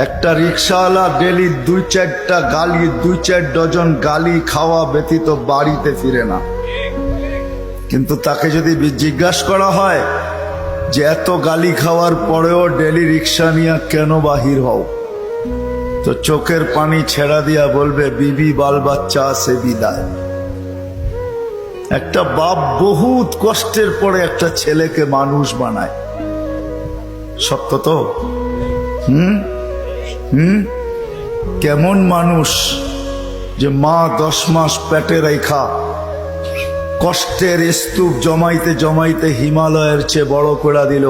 একটা রিক্সাওয়ালা daily 2-4 dozen গালি খাওয়া ব্যতীত বাড়িতে ফিরে না। কিন্তু তাকে যদি জিজ্ঞাসা করা হয় যে এত গালি খাওয়ার পরেও ডেলি রিক্সা নিয়ে কেন বাহির হও, তো চোখের পানি ছেড়া দিয়া বলবে বিবি বাল বাচ্চা আছে বিদায়। একটা বাপ বহুত কষ্টের পরে একটা ছেলেকে মানুষ বানায়, সত্য তো? কেমন মানুষ যে মা 10 মাস পেটে রাইখা কষ্টের স্তূপ জমাইতে জমাইতে হিমালয়ের চেয়ে বড় করে দিল।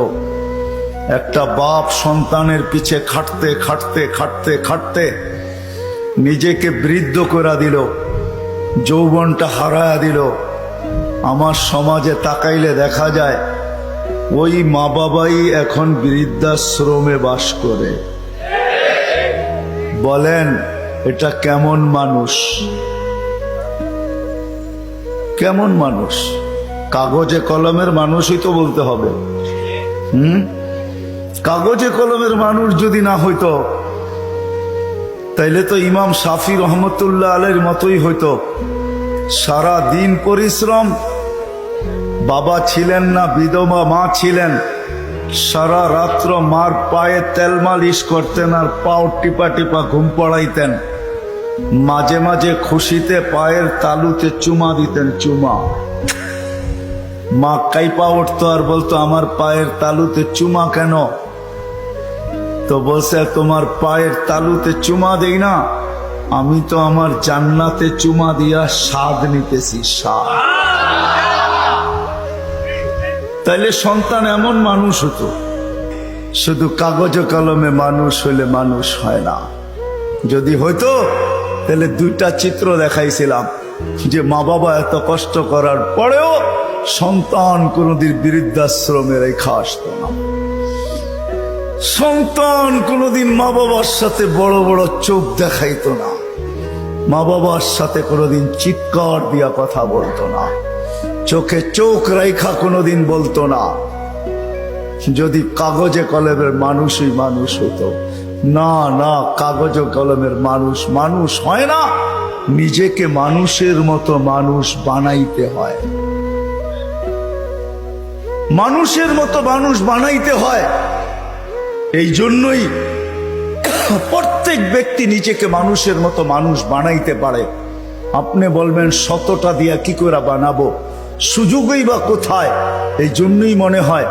একটা বাপ সন্তানের পিছে খাটতে খাটতে খাটতে খাটতে নিজেকে বৃদ্ধ করে দিল, যৌবনটা হারায়া দিল। আমার সমাজে তাকাইলে দেখা যায় ওই মা বাবাই এখন বৃদ্ধাশ্রমে বাস করে। বলেন এটা কেমন মানুষ? কেমন মানুষ? কাগজে কলমের মানুষই তো বলতে হবে। কাগজে কলমের মানুষ যদি না হইতো তাইলে তো ইমাম শাফি রহমতুল্লাহ আলাইহির মতোই হইতো। সারা দিন পরিশ্রম, বাবা ছিলেন না, বিধবা মা ছিলেন, সারা রাত্র মার পায়ে তেল মালিশ করতেন আর পাও টিপা টিপা ঘুম পড়াইতেন। মাঝে মাঝে খুশিতে পায়ের তালুতে চুমা দিতেন, চুমা। মা কাইপা উঠতো আর বলতো আমার পায়ের তালুতে চুমা কেন? তো বলছে তোমার পায়ের তালুতে চুমা দেই না, আমি তো আমার জান্নাতে চুমা দিয়া স্বাদ নিতেছি, স্বাদ। তাইলে সন্তান এমন মানুষ হতো। শুধু কাগজ কলমে মানুষ হইলে মানুষ হয় না। যদি হইতো তাহলে 2টা চিত্র দেখাইছিলাম যে মা বাবা এত কষ্ট করার পরেও সন্তান কোনদিন বৃদ্ধাশ্রমে রেখা আসতো না। সন্তান কোনদিন মা বাবার সাথে বড় বড় চোখ দেখাইতো না, মা বাবার সাথে কোনদিন চিৎকার দিয়া কথা বলতো না, চোখে চোখ রেখা কোনদিন বলতো না। যদি কাগজে কলমের মানুষই মানুষ হতো। না না, কাগজ কলমের মানুষ মানুষ হয় না, নিজেকে মানুষের মতো মানুষ বানাইতে হয়। মানুষের মতো মানুষ বানাইতে হয়। এই জন্যই প্রত্যেক ব্যক্তি নিজেকে মানুষের মতো মানুষ বানাইতে পারে। আপনি বলবেন 100টা দিয়া কি করে বানাবো, সুযোগই বা কোথায়? এই জন্যই মনে হয়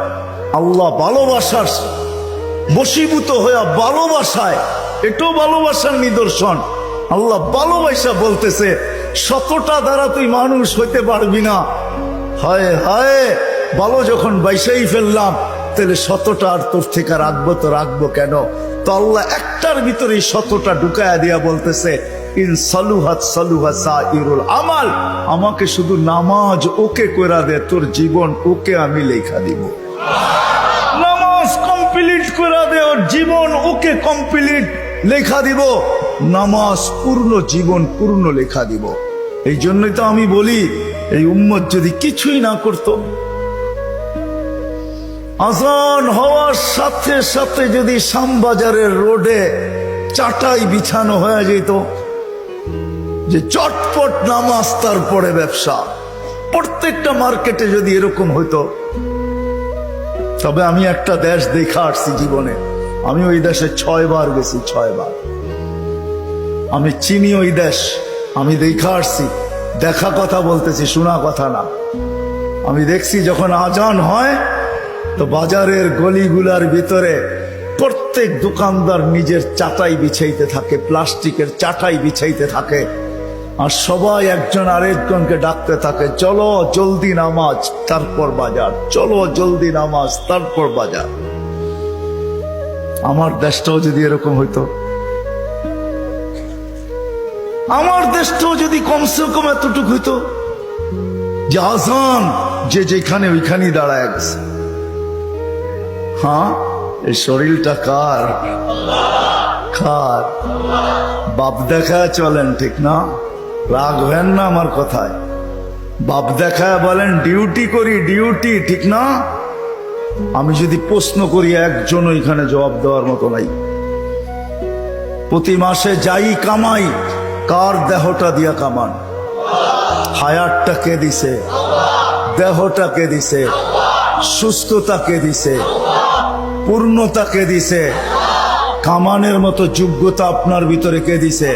আল্লাহ ভালোবাসার বশীভূত হইয়া ভালোবাসায়, এটাও ভালোবাসার নিদর্শন। আল্লাহ ভালোবাসা বলতেছে 100টা দ্বারা তুই মানুষ হইতে পারবি না। হায় হায়, ভালো যখন বাইসাই ফেললাম তাহলে 100টা আর তোর থেকে রাখবো তো রাখবো কেন? তো আল্লাহ একটার ভিতরে 100টা ঢুকায়া দিয়া বলতেছে ইন সালুহাত সালুহা সাইরুল আমাল, আমাকে শুধু নামাজ ওকে কইরা দে, তোর জীবন ওকে আমি লেখা দিব। নামাজ কমপ্লিট কইরা দে, ওর জীবন ওকে কমপ্লিট লেখা দিব। নামাজ পূর্ণ, জীবন পূর্ণ লেখা দিব। এই জন্যই তো আমি বলি এই উম্মত যদি কিছুই না করতো, আজান হওয়ার সাথে সাথে যদি শ্যামবাজারের রোডে চাটাই বিছানো হয়ে যেত যে চটপট নামাজ তারপরে ব্যবসা, প্রত্যেকটা মার্কেটে যদি এরকম হইতো। তবে আমি একটা দেশ দেখা আসছি জীবনে, আমি ওই দেশে 6 বার গেছি, 6 বার। আমি চিনি ওই দেশ, আমি দেখা আসছি। দেখা কথা বলতেছি, শোনা কথা না। আমি দেখছি যখন আজান হয় তো বাজারের গলিগুলার ভিতরে প্রত্যেক দোকানদার নিজের চাটাই বিছাইতে থাকে, প্লাস্টিকের চাটাই বিছাইতে থাকে, আর সবাই একজন আরেকজনকে ডাকতে থাকে চলো জলদি নামাজ তারপর বাজার, চলো জলদি নামাজ তারপর বাজার। আমার দেশটাও যদি এরকম হইতো, আমার দেশটাও যদি কমসে কম এতটুকু হইতো যে আজান যে যেখানে ওইখানেই দাঁড়ায় গেছে। হ্যাঁ, এই শরীরটা কার? কার? বাপ দেখা চলেন, ঠিক না? রাগ হেন না আমার কথায়। বাপ দেখা বলেন ডিউটি করি, ডিউটি, ঠিক না? আমি যদি প্রশ্ন করি একজন ওইখানে জবাব দেওয়ার মতো নাই। প্রতি মাসে যাই কামাই কার দেহটা দিয়া কামান? হায়াতটা কে দিছে? দেহটা কে দিছে? সুস্থতা কে দিছে? পূর্ণতা কে দিছে? কামানের মতো যোগ্যতা আপনার ভিতরে কে দিছে?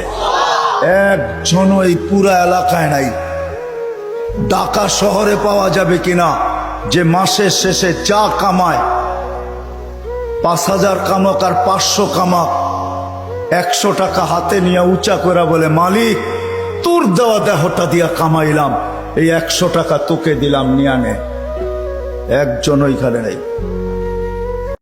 একজন এই পুরা এলাকায় নাই। ঢাকা শহরে পাওয়া যাবে কিনা যে মাসের শেষে যা কামায়, 5,000 কামাক আর 500 কামাক, 100 টাকা হাতে নিয়ে উঁচা করে বলে, মালিক তোর দেওয়া দেহটা দিয়া কামাইলাম, এই 100 টাকা তোকে দিলাম, নিয়ে নে। একজন ওইখানে নেই।